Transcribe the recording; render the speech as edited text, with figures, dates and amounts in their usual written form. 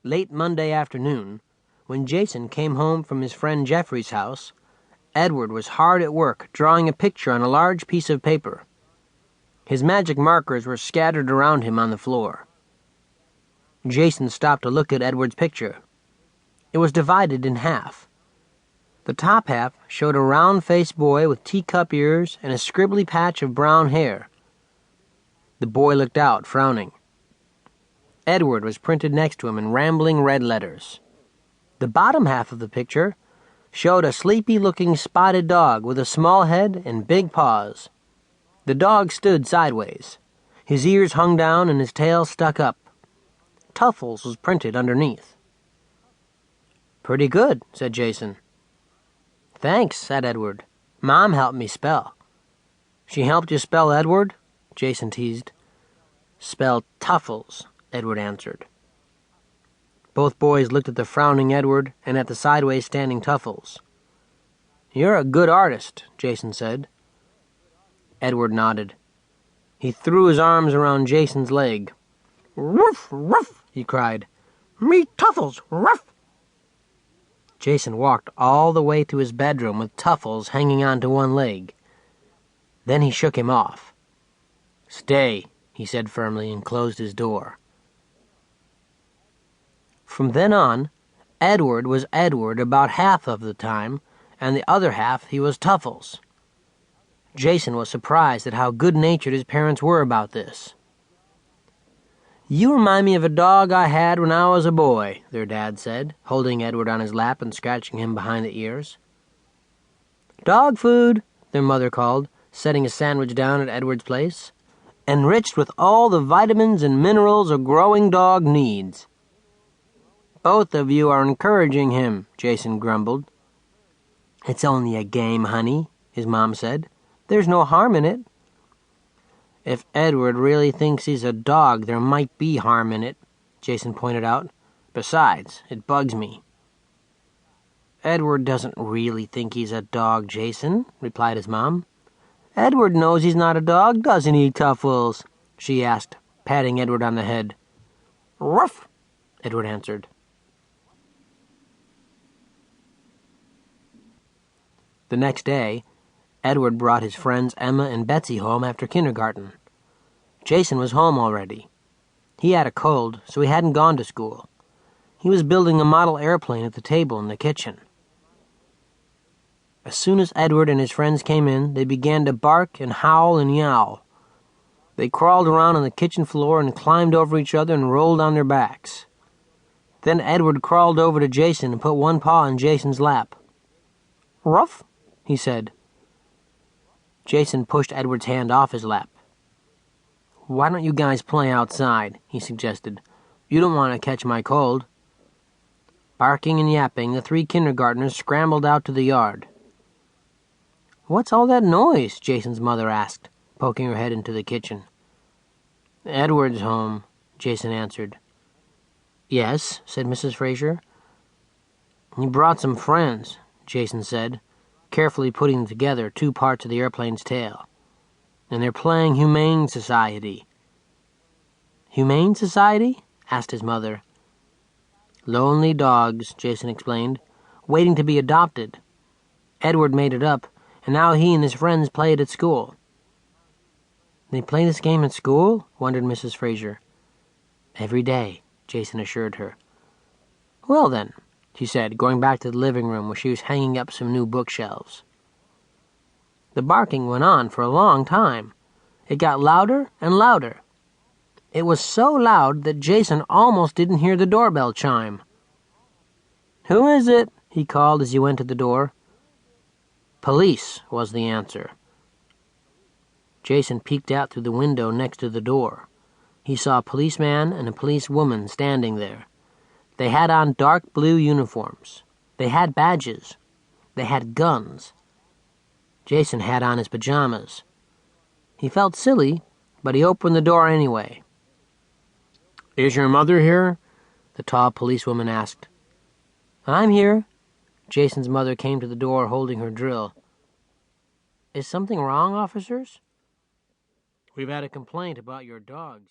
late Monday afternoon, when Jason came home from his friend Jeffrey's house, Edward was hard at work drawing a picture on a large piece of paper. His magic markers were scattered around him on the floor. Jason stopped to look at Edward's picture. It was divided in half. The top half showed a round-faced boy with teacup ears and a scribbly patch of brown hair. The boy looked out, frowning. Edward was printed next to him in rambling red letters. The bottom half of the picture showed a sleepy-looking spotted dog with a small head and big paws. The dog stood sideways. His ears hung down and his tail stuck up. Tuffles was printed underneath. "Pretty good," said Jason. "Thanks," said Edward. "Mom helped me spell." "She helped you spell Edward?" Jason teased. "Spell Tuffles," Edward answered. Both boys looked at the frowning Edward and at the sideways standing Tuffles. "You're a good artist," Jason said. Edward nodded. He threw his arms around Jason's leg. "Ruff, ruff," he cried. "Me Tuffles, ruff!" Jason walked all the way to his bedroom with Tuffles hanging onto one leg. Then he shook him off. "Stay," he said firmly, and closed his door. From then on, Edward was Edward about half of the time, and the other half he was Tuffles. Jason was surprised at how good-natured his parents were about this. "You remind me of a dog I had when I was a boy," their dad said, holding Edward on his lap and scratching him behind the ears. "Dog food," their mother called, setting a sandwich down at Edward's place. "Enriched with all the vitamins and minerals a growing dog needs." "Both of you are encouraging him," Jason grumbled. "It's only a game, honey," his mom said. "There's no harm in it." "If Edward really thinks he's a dog, there might be harm in it," Jason pointed out. "Besides, it bugs me." "Edward doesn't really think he's a dog, Jason," replied his mom. "Edward knows he's not a dog, doesn't he, Tuffles?" she asked, patting Edward on the head. "Ruff," Edward answered. The next day, Edward brought his friends Emma and Betsy home after kindergarten. Jason was home already. He had a cold, so he hadn't gone to school. He was building a model airplane at the table in the kitchen. As soon as Edward and his friends came in, they began to bark and howl and yowl. They crawled around on the kitchen floor and climbed over each other and rolled on their backs. Then Edward crawled over to Jason and put one paw in Jason's lap. "Ruff," he said. Jason pushed Edward's hand off his lap. "Why don't you guys play outside?" he suggested. "You don't want to catch my cold." Barking and yapping, the three kindergartners scrambled out to the yard. "What's all that noise?" Jason's mother asked, poking her head into the kitchen. "Edward's home," Jason answered. "Yes," said Mrs. Fraser. "He brought some friends," Jason said, carefully putting together two parts of the airplane's tail. "And they're playing Humane Society." "Humane Society?" asked his mother. "Lonely dogs," Jason explained, "waiting to be adopted. Edward made it up, and now he and his friends play it at school." "They play this game at school?" wondered Mrs. Fraser. "Every day," Jason assured her. "Well then," she said, going back to the living room where she was hanging up some new bookshelves. The barking went on for a long time. It got louder and louder. It was so loud that Jason almost didn't hear the doorbell chime. "Who is it?" he called as he went to the door. "Police," was the answer. Jason peeked out through the window next to the door. He saw a policeman and a policewoman standing there. They had on dark blue uniforms. They had badges. They had guns. Jason had on his pajamas. He felt silly, but he opened the door anyway. "Is your mother here?" the tall policewoman asked. "I'm here." Jason's mother came to the door holding her drill. "Is something wrong, officers?" "We've had a complaint about your dogs."